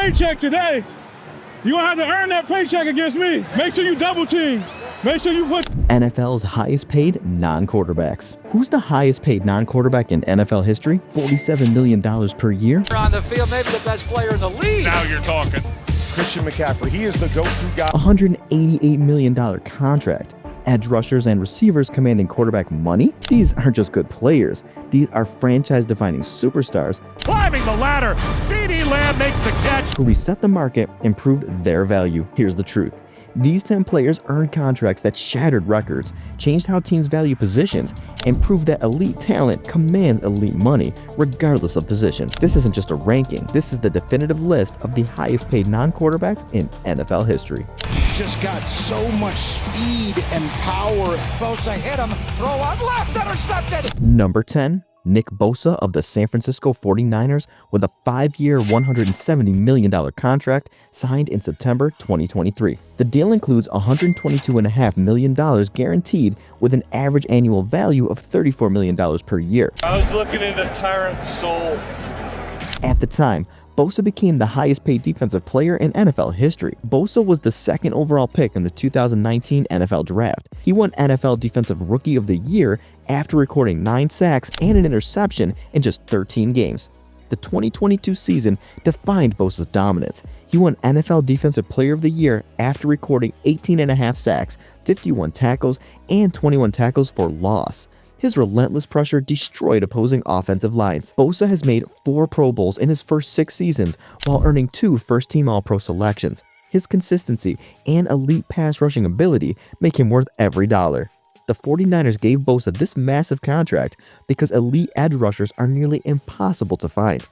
paycheck today. You're going to have to earn that paycheck against me. Make sure you double team. Make sure you put NFL's highest paid non-quarterbacks. Who's the highest paid non-quarterback in NFL history? $47 million per year. On the field, maybe the best player in the league. Now you're talking. Christian McCaffery, he is the go-to guy. $188 million contract. Edge rushers and receivers commanding quarterback money? These aren't just good players. These are franchise-defining superstars. Climbing the ladder, CeeDee Lamb makes the catch. Who reset the market and proved their value. Here's the truth. These 10 players earned contracts that shattered records, changed how teams value positions, and proved that elite talent commands elite money, regardless of position. This isn't just a ranking, this is the definitive list of the highest paid non-quarterbacks in NFL history. He's just got so much speed and power. Bosa hit him, throw on left, intercepted. Number 10. Nick Bosa of the San Francisco 49ers with a 5-year, $170 million contract signed in September 2023. The deal includes $122.5 million guaranteed with an average annual value of $34 million per year. I was looking into Tyrant's soul. At the time, Bosa became the highest paid defensive player in NFL history. Bosa was the second overall pick in the 2019 NFL Draft. He won NFL Defensive Rookie of the Year after recording 9 sacks and an interception in just 13 games. The 2022 season defined Bosa's dominance. He won NFL Defensive Player of the Year after recording 18.5 sacks, 51 tackles, and 21 tackles for loss. His relentless pressure destroyed opposing offensive lines. Bosa has made 4 Pro Bowls in his first 6 seasons while earning 2 first-team All-Pro selections. His consistency and elite pass rushing ability make him worth every dollar. The 49ers gave Bosa this massive contract because elite edge rushers are nearly impossible to find.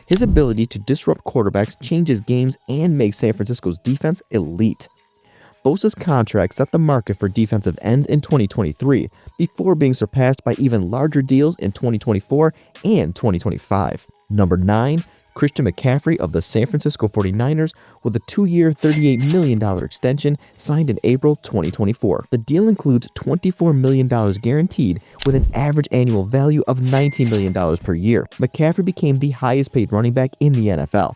His ability to disrupt quarterbacks changes games and makes San Francisco's defense elite. Bosa's contract set the market for defensive ends in 2023 before being surpassed by even larger deals in 2024 and 2025. Number 9. Christian McCaffrey of the San Francisco 49ers with a 2-year, $38 million extension signed in April 2024. The deal includes $24 million guaranteed with an average annual value of $19 million per year. McCaffrey became the highest paid running back in the NFL.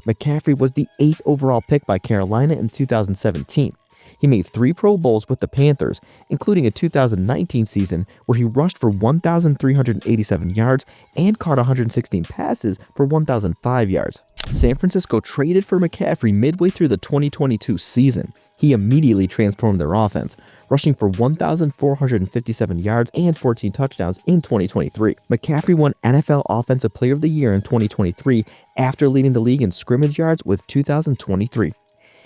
McCaffrey was the 8th overall pick by Carolina in 2017. He made 3 Pro Bowls with the Panthers, including a 2019 season where he rushed for 1,387 yards and caught 116 passes for 1,005 yards. San Francisco traded for McCaffrey midway through the 2022 season. He immediately transformed their offense, rushing for 1,457 yards and 14 touchdowns in 2023. McCaffrey won NFL Offensive Player of the Year in 2023 after leading the league in scrimmage yards with 2,023.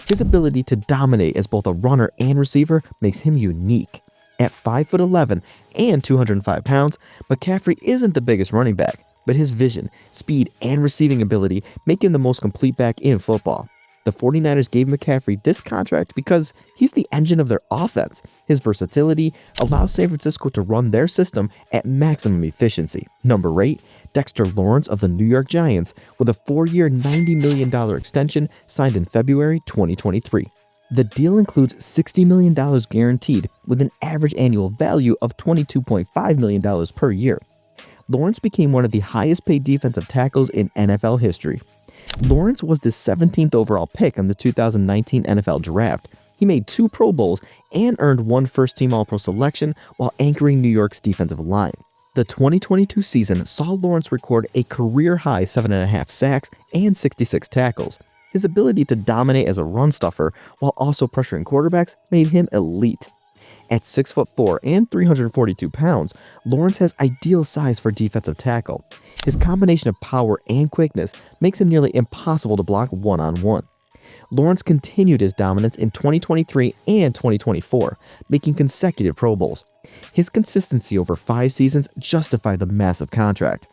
His ability to dominate as both a runner and receiver makes him unique. At 5'11" and 205 pounds, McCaffrey isn't the biggest running back, but his vision, speed, and receiving ability make him the most complete back in football. The 49ers gave McCaffrey this contract because he's the engine of their offense. His versatility allows San Francisco to run their system at maximum efficiency. Number 8, Dexter Lawrence of the New York Giants with a 4-year, $90 million extension signed in February 2023. The deal includes $60 million guaranteed with an average annual value of $22.5 million per year. Lawrence became one of the highest paid defensive tackles in NFL history. Lawrence was the 17th overall pick in the 2019 NFL Draft. He made 2 Pro Bowls and earned 1 first-team All-Pro selection while anchoring New York's defensive line. The 2022 season saw Lawrence record a career-high 7.5 sacks and 66 tackles. His ability to dominate as a run stuffer while also pressuring quarterbacks made him elite. At 6'4" and 342 pounds, Lawrence has ideal size for defensive tackle. His combination of power and quickness makes him nearly impossible to block one-on-one. Lawrence continued his dominance in 2023 and 2024, making consecutive Pro Bowls. His consistency over 5 seasons justified the massive contract.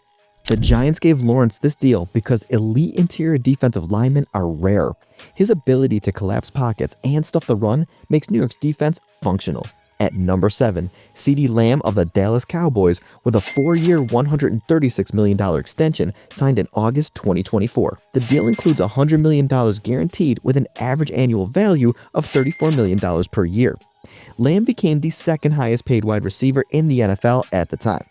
The Giants gave Lawrence this deal because elite interior defensive linemen are rare. His ability to collapse pockets and stuff the run makes New York's defense functional. At number 7, CeeDee Lamb of the Dallas Cowboys with a 4-year, $136 million extension signed in August 2024. The deal includes $100 million guaranteed with an average annual value of $34 million per year. Lamb became the second highest paid wide receiver in the NFL at the time.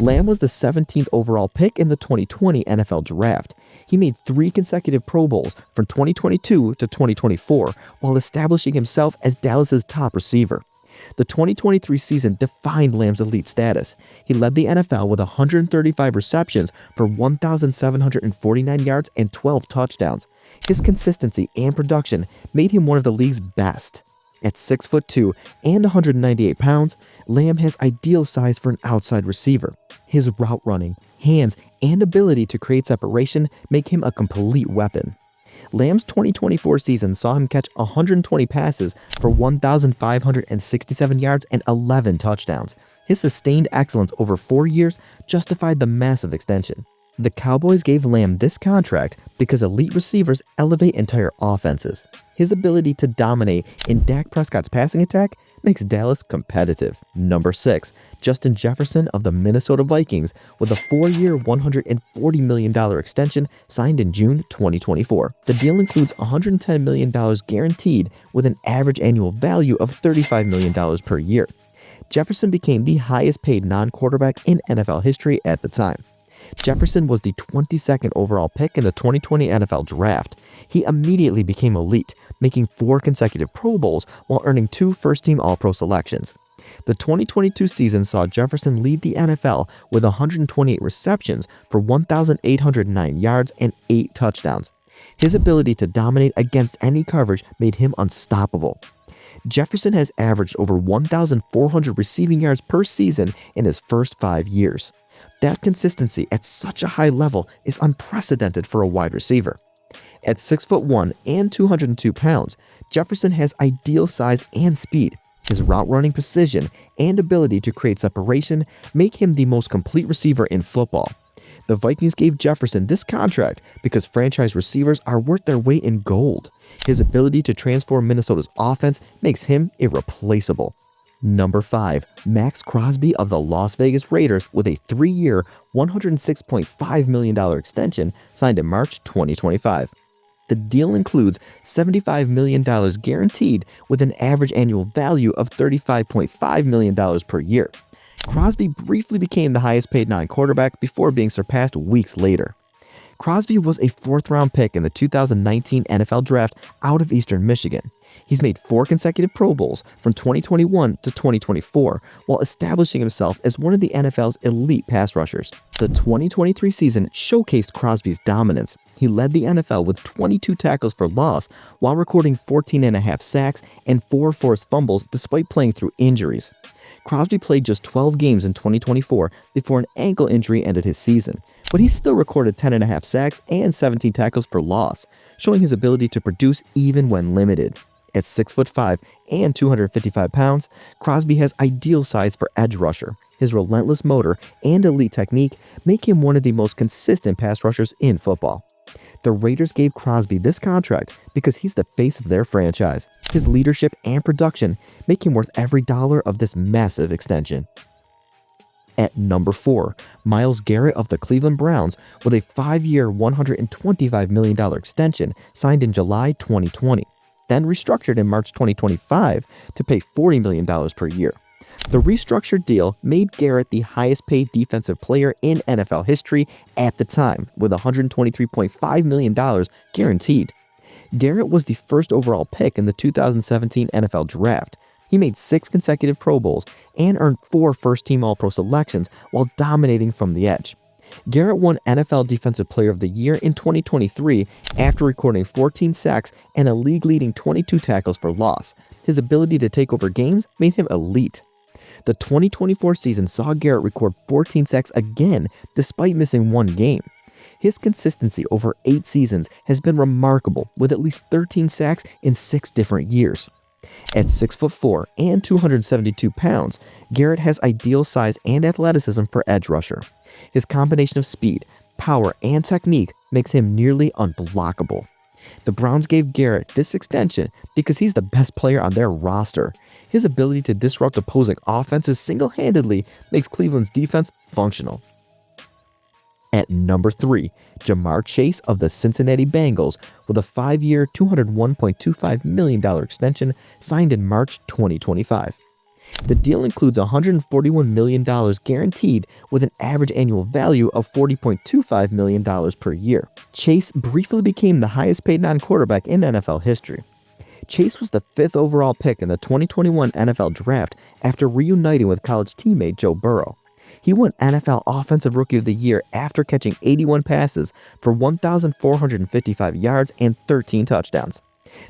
Lamb was the 17th overall pick in the 2020 NFL Draft. He made 3 consecutive Pro Bowls from 2022 to 2024 while establishing himself as Dallas's top receiver. The 2023 season defined Lamb's elite status. He led the NFL with 135 receptions for 1,749 yards and 12 touchdowns. His consistency and production made him one of the league's best. At 6'2" and 198 pounds, Lamb has ideal size for an outside receiver. His route running, hands, and ability to create separation make him a complete weapon. Lamb's 2024 season saw him catch 120 passes for 1,567 yards and 11 touchdowns. His sustained excellence over 4 years justified the massive extension. The Cowboys gave Lamb this contract because elite receivers elevate entire offenses. His ability to dominate in Dak Prescott's passing attack makes Dallas competitive. Number 6, Justin Jefferson of the Minnesota Vikings with a 4-year, $140 million extension signed in June 2024. The deal includes $110 million guaranteed with an average annual value of $35 million per year. Jefferson became the highest paid non-quarterback in NFL history at the time. Jefferson was the 22nd overall pick in the 2020 NFL Draft. He immediately became elite, making 4 consecutive Pro Bowls while earning 2 first-team All-Pro selections. The 2022 season saw Jefferson lead the NFL with 128 receptions for 1,809 yards and 8 touchdowns. His ability to dominate against any coverage made him unstoppable. Jefferson has averaged over 1,400 receiving yards per season in his first 5 years. That consistency at such a high level is unprecedented for a wide receiver. At 6'1" and 202 pounds, Jefferson has ideal size and speed. His route running precision and ability to create separation make him the most complete receiver in football. The Vikings gave Jefferson this contract because franchise receivers are worth their weight in gold. His ability to transform Minnesota's offense makes him irreplaceable. Number 5, Maxx Crosby of the Las Vegas Raiders with a 3-year, $106.5 million extension signed in March 2025. The deal includes $75 million guaranteed with an average annual value of $35.5 million per year. Crosby briefly became the highest paid non-quarterback before being surpassed weeks later. Crosby was a 4th-round pick in the 2019 NFL Draft out of Eastern Michigan. He's made 4 consecutive Pro Bowls from 2021 to 2024 while establishing himself as one of the NFL's elite pass rushers. The 2023 season showcased Crosby's dominance. He led the NFL with 22 tackles for loss while recording 14.5 sacks and 4 forced fumbles despite playing through injuries. Crosby played just 12 games in 2024 before an ankle injury ended his season, but he still recorded 10.5 sacks and 17 tackles for loss, showing his ability to produce even when limited. At 6'5" and 255 pounds, Crosby has ideal size for edge rusher. His relentless motor and elite technique make him one of the most consistent pass rushers in football. The Raiders gave Crosby this contract because he's the face of their franchise. His leadership and production make him worth every dollar of this massive extension. At number 4, Myles Garrett of the Cleveland Browns with a 5-year, $125 million extension signed in July 2020, then restructured in March 2025 to pay $40 million per year. The restructured deal made Garrett the highest paid defensive player in NFL history at the time, with $123.5 million guaranteed. Garrett was the first overall pick in the 2017 NFL Draft. He made 6 consecutive Pro Bowls and earned 4 first-team All-Pro selections while dominating from the edge. Garrett won NFL Defensive Player of the Year in 2023 after recording 14 sacks and a league-leading 22 tackles for loss. His ability to take over games made him elite. The 2024 season saw Garrett record 14 sacks again despite missing 1 game. His consistency over 8 seasons has been remarkable, with at least 13 sacks in 6 different years. At 6'4" and 272 pounds, Garrett has ideal size and athleticism for edge rusher. His combination of speed, power, and technique makes him nearly unblockable. The Browns gave Garrett this extension because he's the best player on their roster. His ability to disrupt opposing offenses single-handedly makes Cleveland's defense functional. At number 3, Jamarr Chase of the Cincinnati Bengals with a 5-year, $201.25 million extension signed in March 2025. The deal includes $141 million guaranteed with an average annual value of $40.25 million per year. Chase briefly became the highest paid non-quarterback in NFL history. Chase was the 5th overall pick in the 2021 NFL Draft after reuniting with college teammate Joe Burrow. He won NFL Offensive Rookie of the Year after catching 81 passes for 1,455 yards and 13 touchdowns.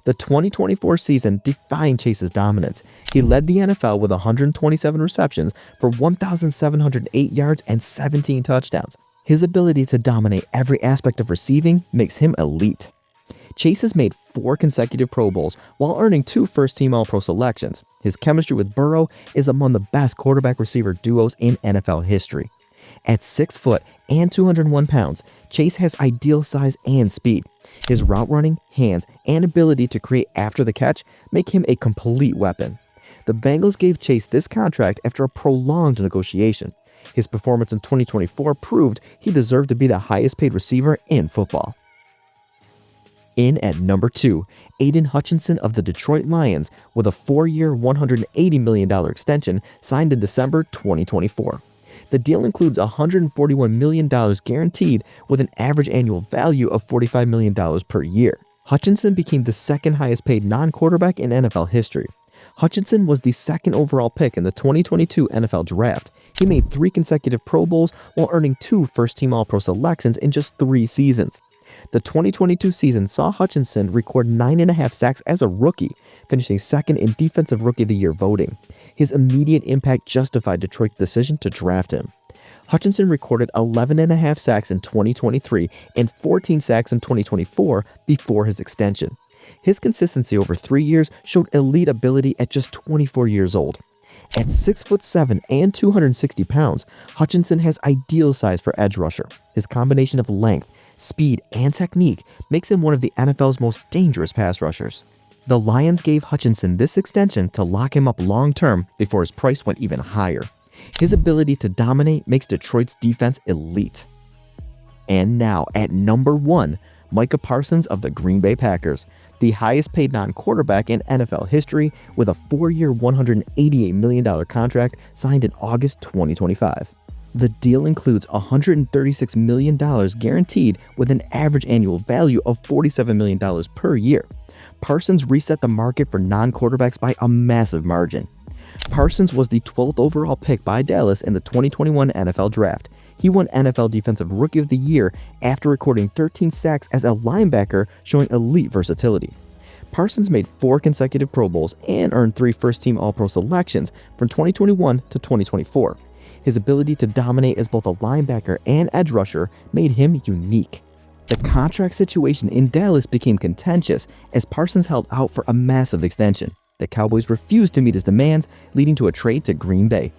The 2024 season defined Chase's dominance. He led the NFL with 127 receptions for 1,708 yards and 17 touchdowns. His ability to dominate every aspect of receiving makes him elite. Chase has made 4 consecutive Pro Bowls while earning 2 first-team All-Pro selections. His chemistry with Burrow is among the best quarterback-receiver duos in NFL history. At 6 foot and 201 pounds, Chase has ideal size and speed. His route running, hands, and ability to create after the catch make him a complete weapon. The Bengals gave Chase this contract after a prolonged negotiation. His performance in 2024 proved he deserved to be the highest paid receiver in football. In at number 2, Aiden Hutchinson of the Detroit Lions with a 4-year, $180 million extension signed in December 2024. The deal includes $141 million guaranteed with an average annual value of $45 million per year. Hutchinson became the 2nd highest paid non-quarterback in NFL history. Hutchinson was the 2nd overall pick in the 2022 NFL Draft. He made 3 consecutive Pro Bowls while earning 2 first-team All-Pro selections in just 3 seasons. The 2022 season saw Hutchinson record 9.5 sacks as a rookie, finishing 2nd in Defensive Rookie of the Year voting. His immediate impact justified Detroit's decision to draft him. Hutchinson recorded 11.5 sacks in 2023 and 14 sacks in 2024 before his extension. His consistency over 3 years showed elite ability at just 24 years old. At 6'7" and 260 pounds, Hutchinson has ideal size for edge rusher. His combination of length, speed, and technique makes him one of the NFL's most dangerous pass rushers. The Lions gave Hutchinson this extension to lock him up long-term before his price went even higher. His ability to dominate makes Detroit's defense elite. And now, at number 1, Micah Parsons of the Green Bay Packers, the highest paid non-quarterback in NFL history with a 4-year, $188 million contract signed in August 2025. The deal includes $136 million guaranteed with an average annual value of $47 million per year. Parsons reset the market for non-quarterbacks by a massive margin. Parsons was the 12th overall pick by Dallas in the 2021 NFL Draft. He won NFL Defensive Rookie of the Year after recording 13 sacks as a linebacker, showing elite versatility. Parsons made 4 consecutive Pro Bowls and earned 3 first-team All-Pro selections from 2021 to 2024. His ability to dominate as both a linebacker and edge rusher made him unique. The contract situation in Dallas became contentious as Parsons held out for a massive extension. The Cowboys refused to meet his demands, leading to a trade to Green Bay.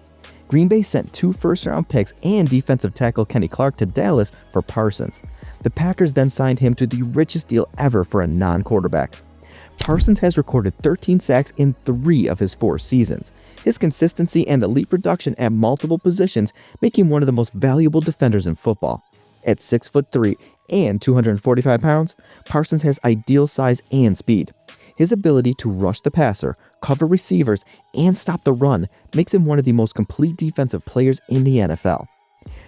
Green Bay sent 2 first-round picks and defensive tackle Kenny Clark to Dallas for Parsons. The Packers then signed him to the richest deal ever for a non-quarterback. Parsons has recorded 13 sacks in 3 of his 4 seasons. His consistency and elite production at multiple positions make him one of the most valuable defenders in football. At 6'3" and 245 pounds, Parsons has ideal size and speed. His ability to rush the passer, cover receivers, and stop the run makes him one of the most complete defensive players in the NFL.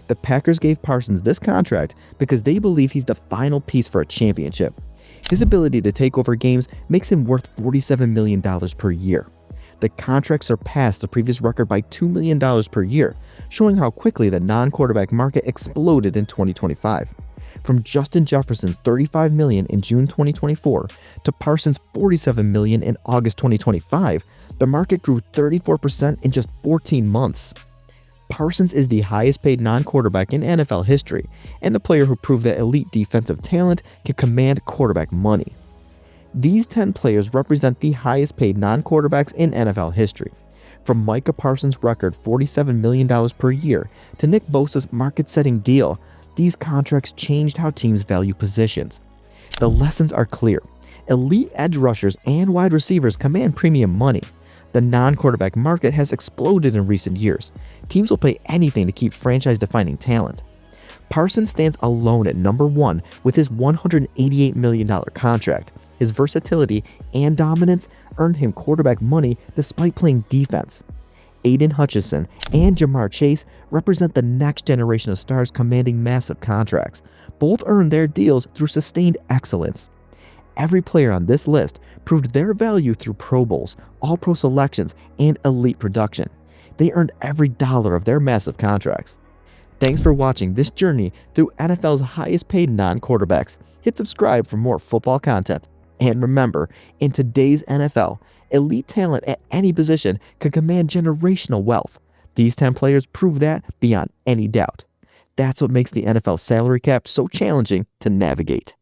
The Packers gave Parsons this contract because they believe he's the final piece for a championship. His ability to take over games makes him worth $47 million per year. The contract surpassed the previous record by $2 million per year, showing how quickly the non-quarterback market exploded in 2025. From Justin Jefferson's $35 million in June 2024 to Parsons' $47 million in August 2025, the market grew 34% in just 14 months. Parsons is the highest paid non-quarterback in NFL history, and the player who proved that elite defensive talent can command quarterback money. These 10 players represent the highest paid non-quarterbacks in NFL history. From Micah Parsons' record $47 million per year to Nick Bosa's market-setting deal, these contracts changed how teams value positions. The lessons are clear. Elite edge rushers and wide receivers command premium money. The non-quarterback market has exploded in recent years. Teams will pay anything to keep franchise-defining talent. Parsons stands alone at number 1 with his $188 million contract. His versatility and dominance earned him quarterback money despite playing defense. Aiden Hutchinson and Jamarr Chase represent the next generation of stars commanding massive contracts. Both earned their deals through sustained excellence. Every player on this list proved their value through Pro Bowls, All-Pro selections, and elite production. They earned every dollar of their massive contracts. Thanks for watching this journey through NFL's highest paid non-quarterbacks. Hit subscribe for more football content. And remember, in today's NFL, elite talent at any position can command generational wealth. These 10 players prove that beyond any doubt. That's what makes the NFL salary cap so challenging to navigate.